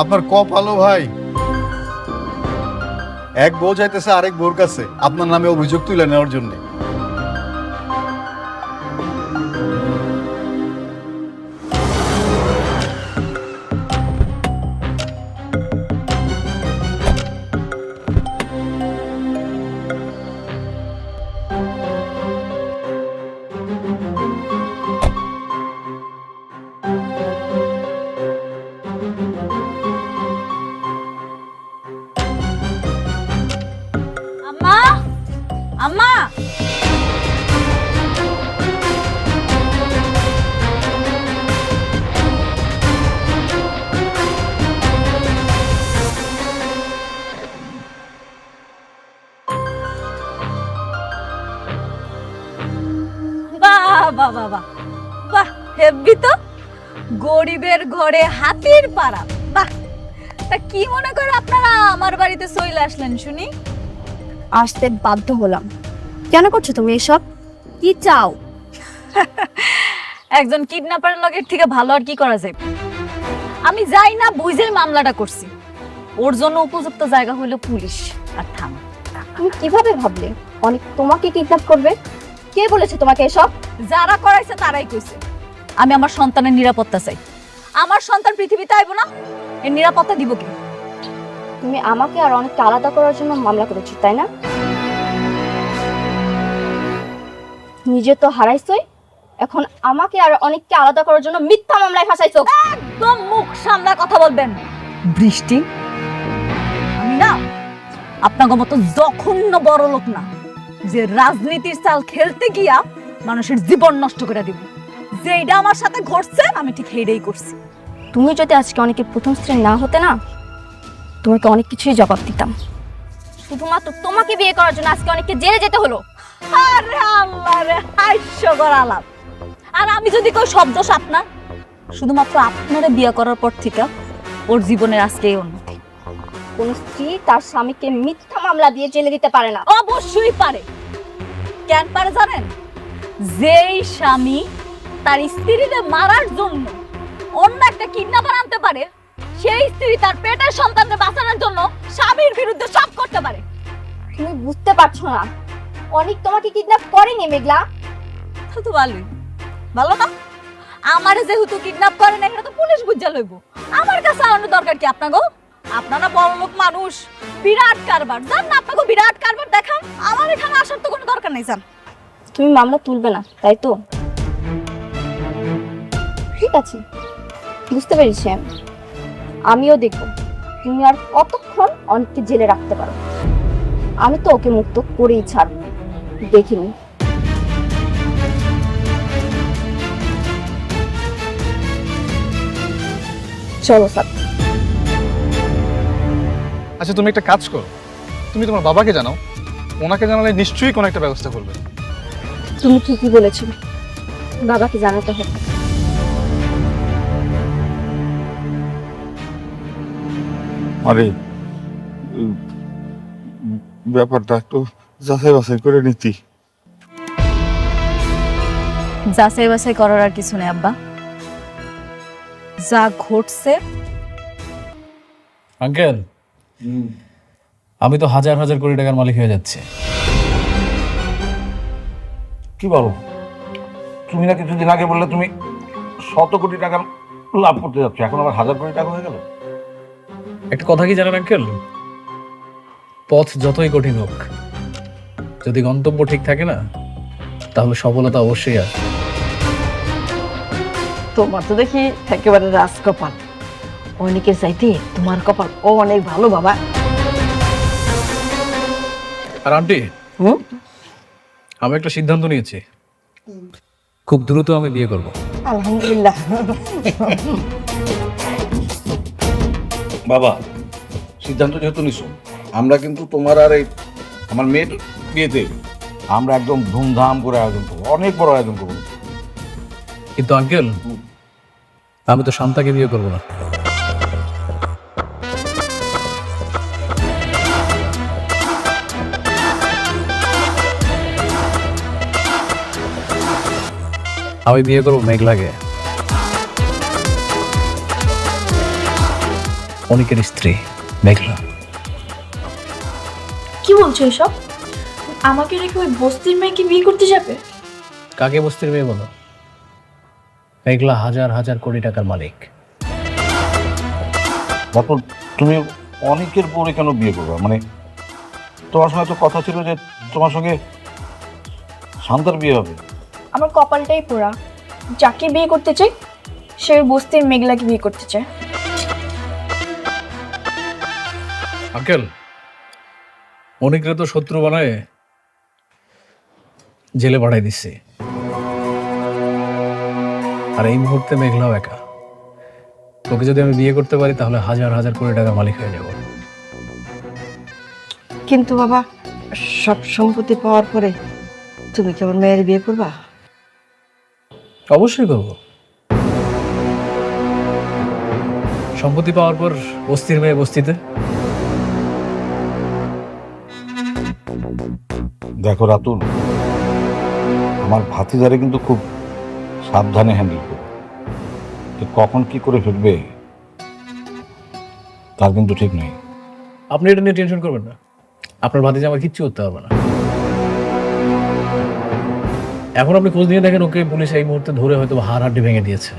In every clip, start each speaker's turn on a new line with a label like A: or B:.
A: আপনার কপালও ভাই, এক বউ যাইতেছে আরেক বউর কাছে আপনার নামে অভিযোগ তুলে নেওয়ার জন্য।
B: আম্মা, আম্মা, বাহ বাহ বাহ বাহ বাহ, হেব্বি তো। গরিবের ঘরে হাতির পাড়া। বাহ, তা কি মনে করে আপনারা আমার বাড়িতে চলে আসলেন শুনি?
C: আসতে বাধ্য হলাম। কেন করছো তুমি এসব? কি চাও?
B: একজন কিডন্যাপারের লগের থেকে ভালো আর কি করা যায়? আমি যাই না বুঝে মামলাটা করছি। ওর জন্য উপযুক্ত জায়গা হলো পুলিশ আর থানা।
C: তুমি কিভাবে ভাবলে অনেক তোমাকে কিডন্যাপ করবে? কে বলেছে তোমাকে এসব?
B: যারা করাইছে তারাই কইছে। আমি আমার সন্তানের নিরাপত্তা চাই। আমার সন্তান পৃথিবীতে আইব না, এর নিরাপত্তা দিব কি?
C: তুমি আমাকে আর অনেককে আলাদা করার জন্য মামলা করেছো, তাই না? নিজে তো হারাইছই, এখন আমাকে আর অনেককে আলাদা করার জন্য মিথ্যা মামলায় ফাঁসাইছো।
B: একদম মুখ সামলা কথা বলবেন। বৃষ্টি, আমি না আপনার মতো জঘন্য বড় লোক না যে রাজনীতির চাল খেলতে গিয়া মানুষের জীবন নষ্ট করে দিব। যেটা আমার সাথে ঘটছে আমি ঠিক সেইটাই করছি।
C: তুমি যদি আজকে অনেকে প্রথম স্ত্রী না হতে না, তোমাকে অনেক কিছুই জবাব দিতাম। শুধুমাত্র তোমাকে বিয়ে করার জন্য আজকে অনেককে জেলে যেতে হলো।
B: আরে আল্লাহ রে, হাস্যকর আলাপ। আর আমি যদি কই সব দোষ আপনার, শুধুমাত্র আপনারে বিয়ে করার পর থেকে ওর জীবনের আজকে এই উন্নতি।
C: কোন স্ত্রী তার স্বামীকে মিথ্যা মামলা দিয়ে জেলে দিতে পারে না।
B: অবশ্যই পারে। কেন পারে জানেন? যেই স্বামী তার স্ত্রীকে মারার জন্য অন্য একটা কিডন্যাপার আনতে পারে, সেই স্ত্রী তার পেটের সন্তানকে বাঁচানোর জন্য স্বামীর বিরুদ্ধে সব করতে পারে।
C: তুমি বুঝতে পারছো না, অনেক তোমাকে কিডন্যাপ করেনি মেঘলা।
B: তো ভালোই, ভালো না? আমার যেহেতু কিডন্যাপ করে না, এটা তো পুলিশ বুঝা লইব। আমার কাছে আনার দরকার কি আপনাকে? আপনারা বড় লোক মানুষ, বিরাট কারবার জান না, আপনাকে বিরাট কারবার দেখান। আমার এখানে আসার তো কোনো দরকার নেই। জান,
C: তুমি মামলা তুলবে না, তাই তো? ঠিক আছে, বুঝতে পেরেছি আমিও দেখব তুমি আর কতক্ষণ অনেককে জেলে রাখতে পারো। আমি তো ওকে মুক্ত করেই ছাড়ব, দেখিনি। চলো স্যার।
D: আচ্ছা, তুমি একটা কাজ করো, তুমি তোমার বাবাকে জানাও। ওনাকে জানালে নিশ্চয়ই কোনো একটা ব্যবস্থা করবে।
C: তুমি ঠিকই বলেছো, বাবাকে জানাতে হবে।
E: আরে ব্যাপারটা একটু যাচাই বাছাই করে নিতি।
B: যাচাই বাছাই করার আর কিছু নেই আব্বা, যা ঘটছে।
F: আঙ্কেল, আমি তো হাজার হাজার কোটি টাকার মালিক হয়ে যাচ্ছে।
G: কি বলো? তুমি না কিছুদিন আগে বললে তুমি 100 কোটি টাকা লাভ করতে যাচ্ছ, এখন আবার 1000 কোটি টাকা হয়ে গেল।
F: একটা কথা কি জানেন আঙ্কেল, পথ যতই কঠিন হোক, যদি গন্তব্য ঠিক থাকে না, তাহলে সফলতা অবশ্যই আসে।
H: তোমার তো দেখি একেবারে রাজকপাল। অনেকের চাইতে তোমার কপাল অনেক ভালো বাবা।
F: আর আন্টি, আমি একটা সিদ্ধান্ত নিয়েছি, খুব দ্রুত আমি বিয়ে করব।
H: আলহামদুলিল্লাহ।
G: বাবা, সিদ্ধান্ত যেহেতু নিছো, আমরা কিন্তু তোমার আর এই আমার মেয়ের বিয়েতে আমরা একদম ধুমধাম করে আয়োজন করবো, অনেক বড় আয়োজন করবো।
F: কিন্তু আঙ্কেল, আমি তো শান্তাকে বিয়ে করব না। আমি বিয়ে করবো মেঘলাকে। ও অনিকের স্ত্রী মেঘলা।
I: কি বলছো এসব? আমাকে রেখে ওই বস্তির মেয়েকে বিয়ে করতে যাবে?
F: কাকে বস্তির মেয়ে বলো? মেঘলা হাজার হাজার কোটি টাকার মালিক।
G: তারপর তুমি অনেকের পরে কেন বিয়ে করবে? মানে তোমার সঙ্গে তো কথা ছিল যে তোমার সঙ্গে শান্তার বিয়ে হবে।
I: আমার কপালটাই পোড়া, যাকে বিয়ে করতে চাই সে ওই বস্তির মেঘলাকে বিয়ে করতে চায়।
F: আঙ্কেল, অনেকরে তো শত্রু বানায় জেলে পাঠাই দিচ্ছে, আর এই মুহূর্তে মেঘলাও একা। তোকে যদি আমি বিয়ে করতে পারি তাহলে হাজার হাজার কোটি টাকার মালিক হয়ে যাব।
H: কিন্তু বাবা, সব সম্পত্তি পাওয়ার পরে তুমি কি আমার মেয়ের বিয়ে করবা?
F: অবশ্যই করব। সম্পত্তি পাওয়ার পর বস্তির মেয়ে বস্তিতে।
G: দেখো রাতুল, আমার ভাতিজারে কিন্তু খুব সাবধানে হ্যান্ডেল করো। যে কখন কি করে ফেলবে তার কিন্তু ঠিক নেই।
F: আপনি এটা নিয়ে টেনশন করবেন না, আপনার ভাতিজা আমার কিচ্ছু করতে হবে না। এখন আপনি খোঁজ নিয়ে দেখেন, ওকে পুলিশ এই মুহূর্তে ধরে হয়তো হাড় হাড্ডি ভেঙে দিয়েছে।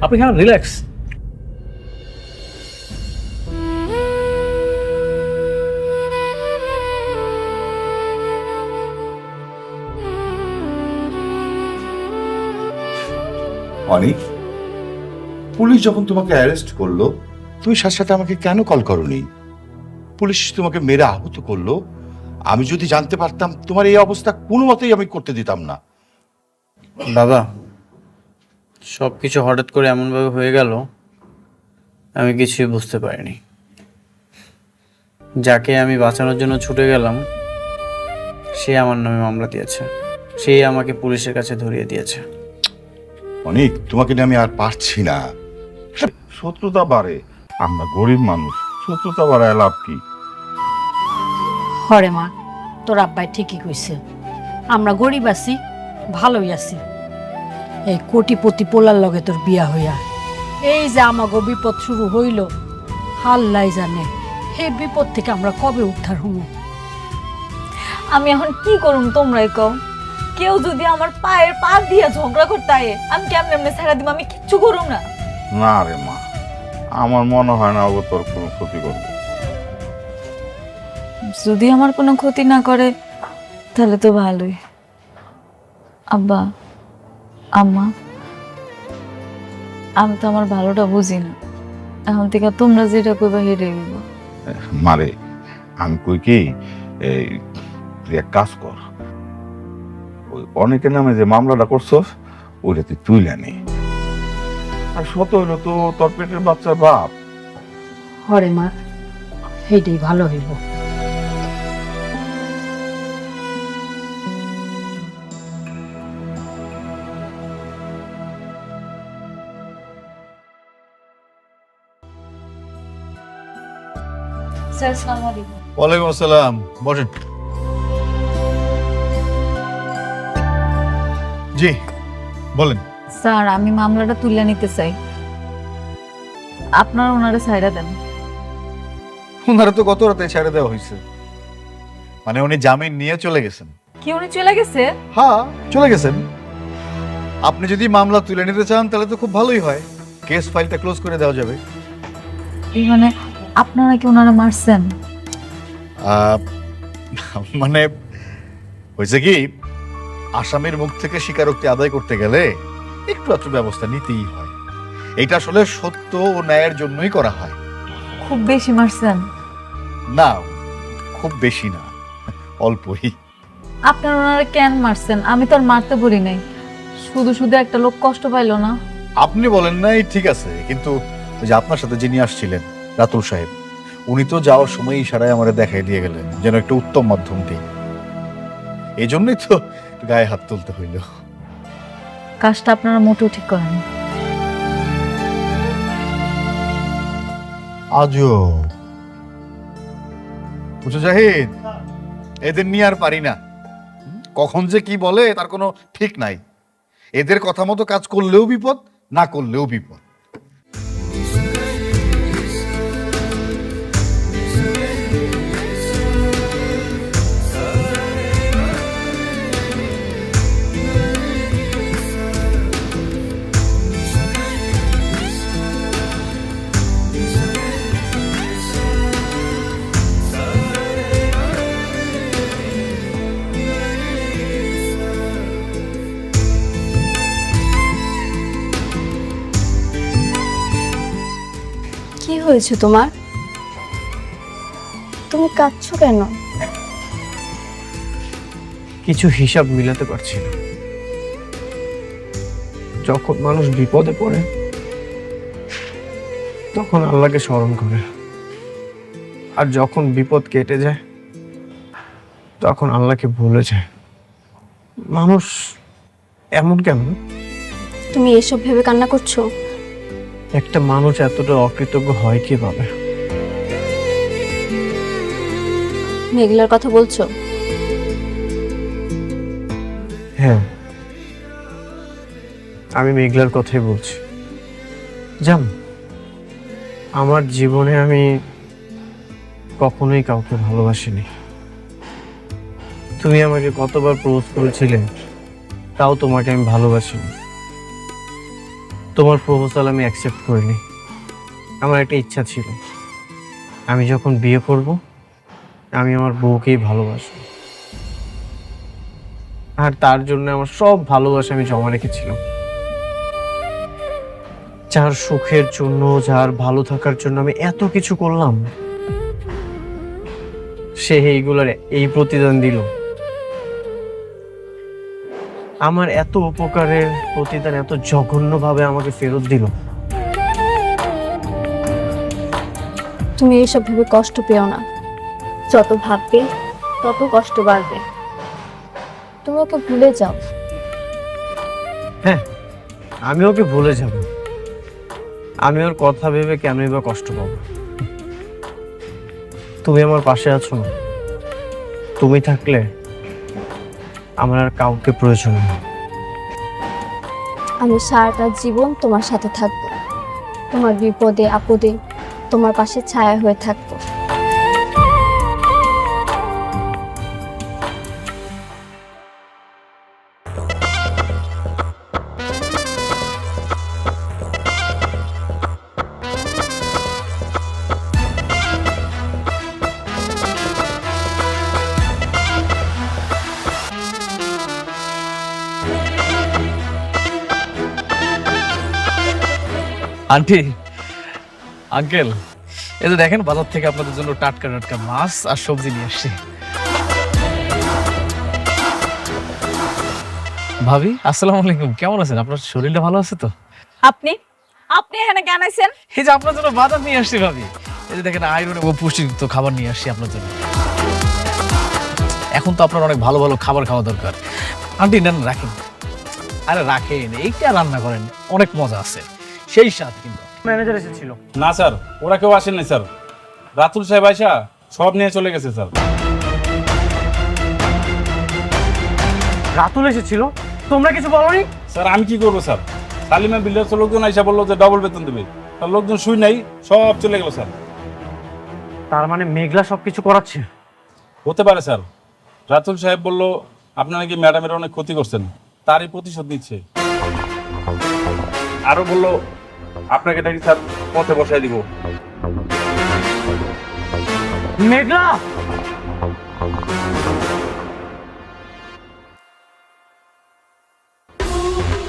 F: আপনি কেন রিল্যাক্স।
E: অনিক, পুলিশ যখন তোমাকে অ্যারেস্ট করলো, তুমি সাথে সাথে আমাকে কেন কল করোনি? পুলিশ তোমাকে মেরে আহত করলো, আমি যদি জানতে পারতাম তোমার এই অবস্থা কোনো মতেই আমি করতে দিতাম না।
J: বাবা, সব কিছু হঠাৎ করে এমনভাবে হয়ে গেল, আমি কিছুই বুঝতে পারিনি। যাকে আমি বাঁচানোর জন্য ছুটে গেলাম সে আমার নামে মামলা দিয়েছে, সেই আমাকে পুলিশের কাছে ধরিয়ে দিয়েছে।
E: অনিক, তোমাকে নিয়ে আমি আর পারছি না। শত্রুতা বাড়ে, আমরা গরিব মানুষ, শত্রুতা বাড়ায় লাভ কি?
K: হরে মা, তোর আব্বাই ঠিকই কইছে, আমরা গরিব আছি, ভালোই আছি। এই কোটিপতি পোলার লগে তোর বিয়া হইয়া এই যে আমাগো বিপদ শুরু হইল, আল্লাহ জানে এই বিপদ থেকে আমরা কবে উদ্ধার হবো।
B: আমি এখন কি করুম তোমরাই কও? কেউ যদি আমার পায়ের পা দিয়ে ঝগড়া করতে আয়ে, আমি কেমনে এমনি ছেড়া দিব? আমি কিচ্ছু করুম না।
E: না রে মা, আমার মনে হয় না ও তোর কোনো ক্ষতি করবে।
B: যদি আমার কোনো ক্ষতি না করে তাহলে তো ভালোই। আব্বা, আম্মা, আমি তো আমার ভালোটা বুঝি না, এখন থেকে তোমরা যেটা কইবা হেরে গেল।
E: মারে, আমি কই কি, এই তুই এক কাজ কর, ওই অনেকের নামে যে মামলাটা করছস ওইটা তুই তুইলা নে। আর শত হইলো তো তোর পেটের বাচ্চার বাপ।
K: হরে মা, এইটাই ভালো হইব।
B: স্যার, আসসালামু আলাইকুম।
A: ওয়ালাইকুম আসসালাম, বসেন। জি বলেন।
B: স্যার, আমি মামলাটা তুলে নিতে চাই, আপনারা ওনারে ছাইড়া দেন।
A: ওনারা তো গত রাতে ছেড়ে দেওয়া হয়েছে, মানে উনি জামিন নিয়ে চলে গেছেন।
B: কি উনি চলে গেছে?
A: হ্যাঁ, চলে গেছেন। আপনি যদি মামলা তুলে নিতে চান তাহলে তো খুব ভালোই হয়, কেস ফাইলটা ক্লোজ করে দেওয়া যাবে।
B: মানে আপনারা কি ওনারা মারছেন?
A: মানে হয়েছে কি, আসামির মুখ থেকে স্বীকারোক্তি আদায় করতে গেলে একটু একটু ব্যবস্থা নিতেই হয়। এটা আসলে সত্য ও ন্যায়ের জন্যই করা হয়।
B: খুব বেশি মারছেন?
A: না, খুব বেশি না, অল্পই।
B: আপনারা ওনারা কেন মারছেন? আমি তো আর মারতে বলি নাই, শুধু শুধু একটা লোক কষ্ট পাইলো না।
A: আপনি বলেন নাই ঠিক আছে, কিন্তু ওই যে আপনার সাথে যিনি আসছিলেন রাতুল সাহেব, উনি তো যাওয়ার সময় ইশারায় আমারে দেখাই দিয়ে গেলেন যেন একটা উত্তম মাধ্যম দিই। এই জন্যই তো গায়ে হাত তুলতে হইল।
B: কাজটা আপনারা মোটেও ঠিক করেন।
A: আজও বুঝো জাহিদ, এদের নিয়ে আর পারি না। কখন যে কি বলে তার কোনো ঠিক নাই। এদের কথা মতো কাজ করলেও বিপদ, না করলেও বিপদ।
C: কি হয়েছে তোমার? তুমি কাঁদছো কেন?
J: কিছু হিসাব মিলাতে পারছি না। যখন মানুষ বিপদে পড়ে তখন আল্লাহকে স্মরণ করে, আর যখন বিপদ কেটে যায় তখন আল্লাহকে ভুলে যায়। মানুষ এমন কেমন?
C: তুমি এসব ভেবে কান্না করছো?
J: একটা মানুষ এতটা অকৃতজ্ঞ হয় কিভাবে?
C: মেঘলার কথা বলছো?
J: হ্যাঁ, আমি মেঘলার কথাই বলছি। জান, আমার জীবনে আমি কখনোই কাউকে ভালোবাসিনি। তুমি আমাকে কতবার প্রপোজ করেছিলে, তাও তোমাকে আমি ভালোবাসিনি। তোমার প্রপোজাল আমি অ্যাকসেপ্ট করিনি। আমার একটা ইচ্ছা ছিল, আমি যখন বিয়ে করব আমি আমার বউকেই ভালোবাসবো, আর তার জন্য আমার সব ভালোবাসা আমি জমা রেখেছিলাম। যার সুখের জন্য, যার ভালো থাকার জন্য আমি এত কিছু করলাম, সে এইগুলোর এই প্রতিদান দিল। আমার এত উপকারের প্রতিদান এত জঘন্যভাবে আমাকে ফেরত দিল।
C: তুমি এইসব ভেবে কষ্ট পেও না। যত ভাববে তত কষ্ট বাড়বে। তুমি ওকে ভুলে যাও।
J: হ্যাঁ, আমি ওকে ভুলে যাব। আমি ওর কথা ভেবে কেনই বা কষ্ট পাবো? তুমি আমার পাশে আছো না? তুমি থাকলে আমার আর কাউকে প্রয়োজন নেই।
C: আমি সারাটা জীবন তোমার সাথে থাকবো। তোমার বিপদে আপদে তোমার পাশে ছায়া হয়ে থাকবো।
F: আন্টি, আঙ্কেল, এই যে দেখেন বাজার থেকে আপনাদের জন্য টাটকা টাটকা মাছ আর সবজি নিয়ে আসছি। ভাবি, আসসালামু আলাইকুম, কেমন আছেন? আপনার শরীরটা ভালো আছে তো?
B: আপনি আপনি এখানে কেন আইছেন?
F: এই যে আপনার জন্য বাজার নিয়ে আসছি ভাবি। এই যে দেখেন আয়রন এবং পুষ্টিযুক্ত খাবার নিয়ে আসছি আপনার জন্য। এখন তো আপনার অনেক ভালো ভালো খাবার খাওয়া দরকার। আন্টি নেন, রাখেন। আরে রাখেন, এইটা রান্না করেন, অনেক মজা আছে, সেই স্বাদ। কিন্তু
J: ম্যানেজার এসেছিল।
G: না স্যার, ওরা কেউ আসেন নাই স্যার। রাতুল সাহেব আয়সা সব নিয়ে চলে গেছে স্যার।
J: রাতুল এসেছিল? তোমরা কিছু বলোনি?
G: স্যার আমি কি করবো স্যার? তালিমা বিল্ডার্স লোকজন আইসা বললো যে ডবল বেতন দেবে, তার লোকজন শুই নাই, সব চলে গেল স্যার।
J: তার মানে মেঘলা সবকিছু করাচ্ছে?
G: হতে পারে স্যার। রাতুল সাহেব বললো আপনারা নাকি ম্যাডামের অনেক ক্ষতি করছেন, তারই প্রতিশোধ নিচ্ছে। আরো বললো আপনাকে নাকি স্যার পথে বসায় দিব।
J: মেঘলা!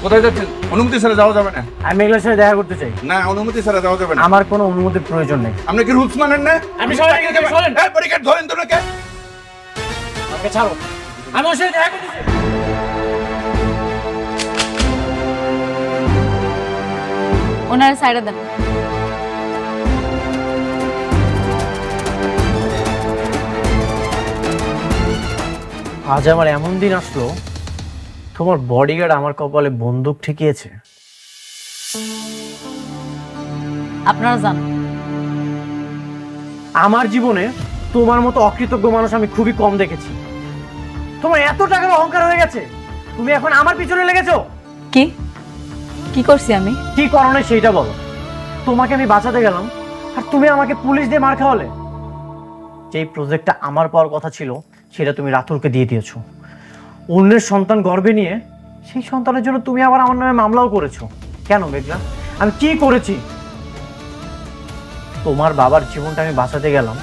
G: কোথায় যাচ্ছেন? অনুমতি ছাড়া যাওয়া যাবে না।
J: আমি মেঘলার সাথে দেখা করতে চাই।
G: না, অনুমতি ছাড়া যাওয়া যাবে না।
J: আমার কোনো অনুমতির প্রয়োজন নেই।
G: আপনি কি রুলস মানেন না?
J: আমি সবাইকে দেব, চলেন।
G: এই ব্যারিকেড ধরেন তো নাকি?
J: আমাকে ছাড়ো, আমি ওর সাথে দেখা করতে চাই।
B: ওনার সাইডে দেন।
J: আজ আমার এমন দিন আসলো, তোমার বডিগার্ড আমার কপালে বন্দুক ঠেকিয়েছে।
B: আপনারা যান।
J: আমার জীবনে তোমার মতো অকৃতজ্ঞ মানুষ আমি খুবই কম দেখেছি। তোমার এত টাকার অহংকার হয়ে গেছে, তুমি এখন আমার পিছনে লেগেছো।
B: কি কি করছি আমি?
J: কি কারণে সেইটা বলো। তোমাকে আমি বাঁচাতে গেলাম আর তুমি আমাকে পুলিশ দিয়ে মার খাওয়ালে। যেই প্রজেক্টটা আমার পাওয়ার কথা ছিল সেটা তুমি রাতুলকে দিয়ে দিয়েছো। অন্যের সন্তান গর্ভে নিয়ে সেই সন্তানের জন্য তুমি আবার আমার নামে মামলাও করেছো। কেন মেঘলা, আমি কি করেছি? তোমার বাবার জীবনটা আমি বাঁচাতে গেলাম,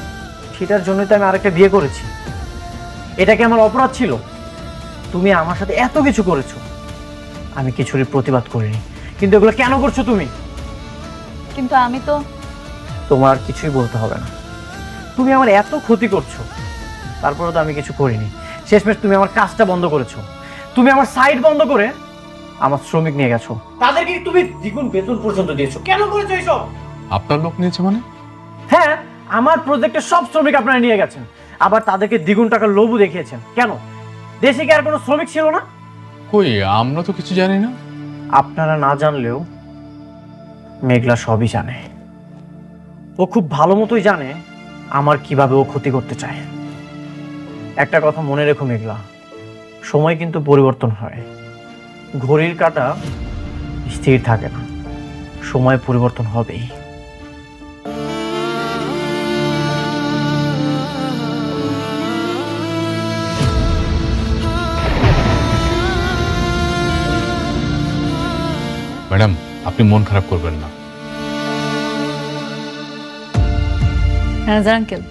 J: সেটার জন্যই তো আমি আরেকটা বিয়ে করেছি। এটা কি আমার অপরাধ ছিল? তুমি আমার সাথে এত কিছু করেছো, আমি কিছুরই প্রতিবাদ করিনি, কিন্তু এগুলো কেন করছো তুমি?
B: কিন্তু আমি তো
J: তোমার আর কিছুই বলতে হবে না। তুমি আমার এত ক্ষতি করছো, তারপরে তো আমি কিছু করিনি। শেষমেশ তুমি আমার কাজটা বন্ধ করেছো, তুমি আমার সাইট বন্ধ করে আমার শ্রমিক নিয়ে গেছো, তাদেরকে তুমি দ্বিগুণ বেতন পর্যন্ত দিয়েছো। কেন করেছো এইসব?
F: আপনার লোক নিয়েছে মানে?
J: হ্যাঁ, আমার প্রজেক্টের সব শ্রমিক আপনারা নিয়ে গেছেন, আবার তাদেরকে দ্বিগুণ টাকার লোভও দেখিয়েছেন। কেন? দেশে কি আর কোনো শ্রমিক ছিল না?
F: কই, আমরা তো কিছু জানি না।
J: আপনারা না জানলেও মেঘলা সবই জানে। ও খুব ভালো মতোই জানে আমার কিভাবে ও ক্ষতি করতে চায়। একটা কথা মনে রেখো মেঘলা, সময় কিন্তু পরিবর্তন হয়, ঘড়ির কাঁটা স্থির থাকে না, সময় পরিবর্তন হবেই।
F: ম্যাডাম, আপনি মন খারাপ করবেন না।
B: হ্যাঁ আঙ্কেল,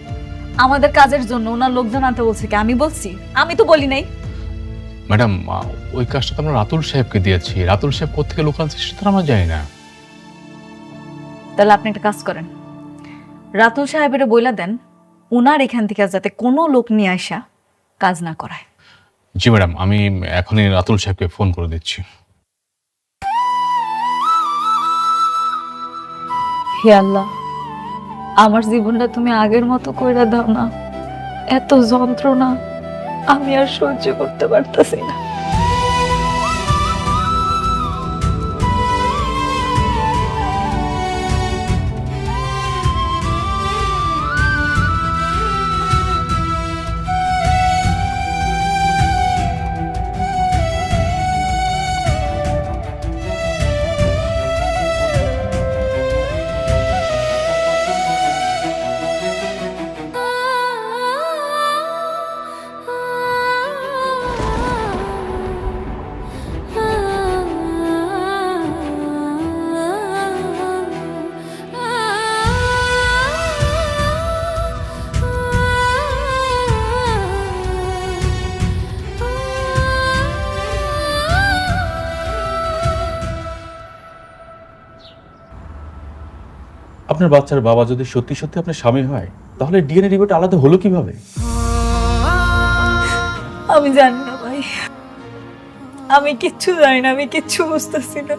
B: আমাদের কাজের জন্য ওনার লোকজন আনতে বলছে কি? আমি বলছি? আমি তো বলি নাই।
F: ম্যাডাম, ওই কাজটা তো আমরা রাতুল সাহেবকে দিয়েছি। রাতুল সাহেব কোথেকে লোক আনছে সেটা তো আমরা জানি না।
B: তাহলে আপনি একটা কাজ করেন, রাতুল সাহেবের বইলা দেন উনার এখান থেকে যাতে কোনো লোক নিয়ে আসা কাজ না করায়।
F: জি ম্যাডাম, আমি এখনই রাতুল সাহেবকে ফোন করে দিচ্ছি।
B: হে আল্লাহ, আমার জীবনটা তুমি আগের মতো কইরা দাও না। এত যন্ত্রণা আমি আর সহ্য করতে পারতেছি না।
L: আপনার বাচ্চার বাবা যদি সত্যি সত্যি আপনার স্বামী হয়, তাহলে ডিএনএ রিপোর্ট আলাদা হলো কিভাবে?
B: আমি জানি না ভাই, আমি কিচ্ছু জানি না, আমি কিচ্ছু বুঝতেছি না।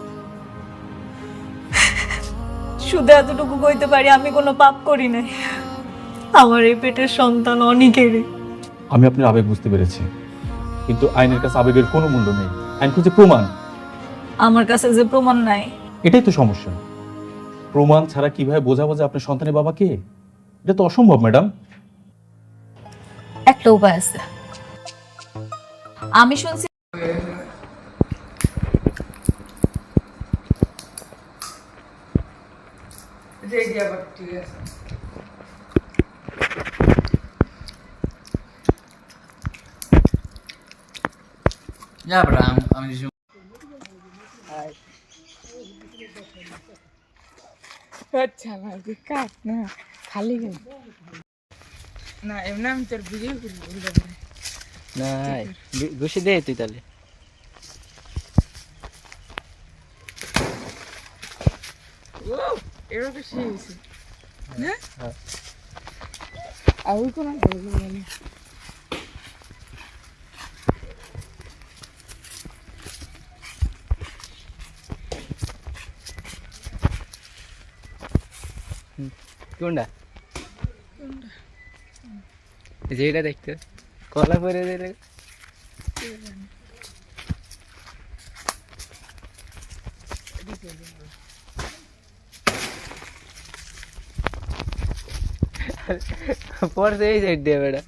B: শুধু এতটুকু কইতে পারি আমি কোনো পাপ করি নাই। আমার এই পেটের সন্তান অনেকেরই।
L: আমি আপনার আবেগ বুঝতে পেরেছি, কিন্তু আইনের কাছে আবেগের কোনো মূল্য নেই। আইন খুঁজে প্রমাণ।
B: আমার কাছে যে প্রমাণ নাই।
L: এটাই তো সমস্যা। প্রমাণ ছাড়া কিভাবে বোঝাবো যে আপনার সন্তানের বাবা কে? এটা তো অসম্ভব ম্যাডাম।
B: একটা উপায় আছে, আমি শুনছি
M: আচ্ছা না কাট না খালি না এমনি আমি তোর ভিডিও করি
J: না ঘুষি দে তুই তাহলে।
M: ও এরকম তো শিখেছি না আর ওই কোন মানে
J: কোনটা? যেটা দেখতে কলা পরে দিলে পড়ছে এই সাইড দিয়ে বেটা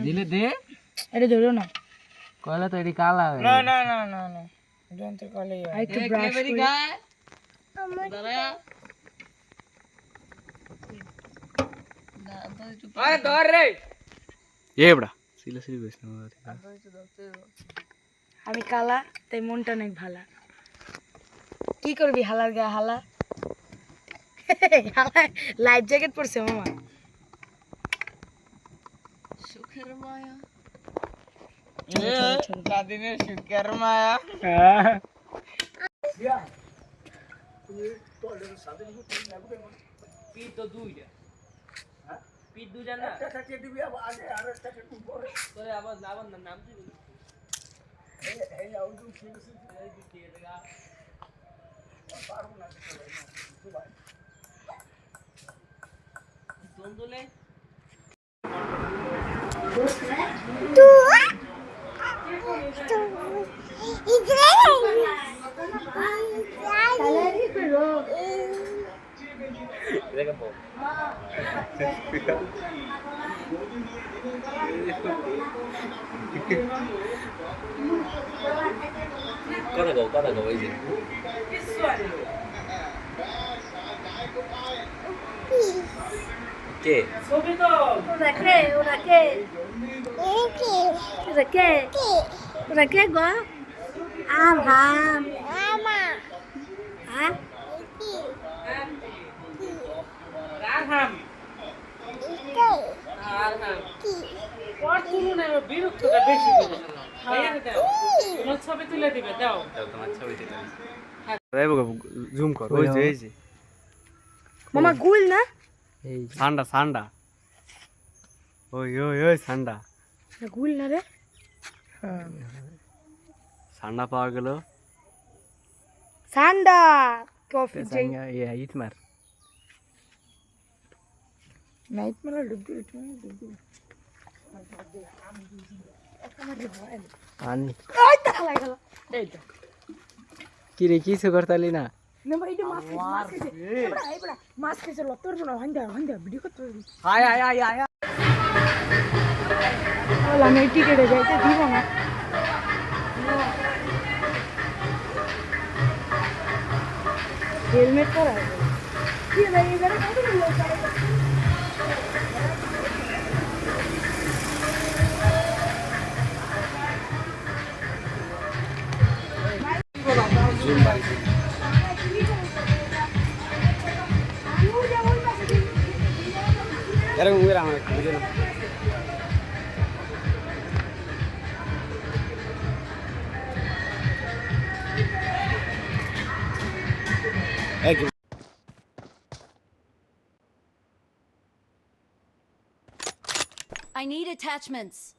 J: দিলে দে।
M: এটা ধরো না,
J: কয়লা তো এটি কালা হয়ে
M: না না না না না যন্ত্র কলে একটু ব্রাশ করি। আমি কালা তাই মনটা অনেক ভালা। কি করবি হালার গায়ে হালা? লাইফ জ্যাকেট পরছে মামা। সুখের মায়া দাদিনের সুখের মায়া।
J: জুম কর ওই যে এই যে
I: মামা গুল না
J: এই সান্ডা সান্ডা ওই ওই ওই সান্ডা
I: গুল না রে
J: সান্ডা পাওয়া গেল
I: সান্ডা কফি
J: ইট মার
I: নাইট মারা ডুবি
J: আনি
I: এই তো খালা গেল এই তো
J: কি রে কিছু করতালি না
I: না ভাই এটা মাছ খেছে এবড়া মাছ খেছে লতর না হন্দা ভিডিও করতে
J: আয় আয় আয় আয়
I: বল আমি টিকেটে যাইতে দিব না হেলমেট পরা কি ভাই এবারে কত লোক
B: I need attachments.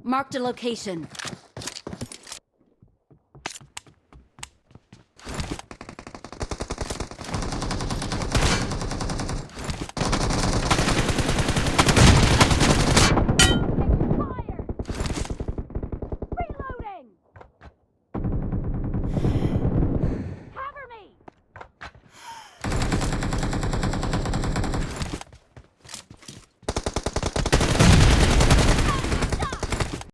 B: Marked a location.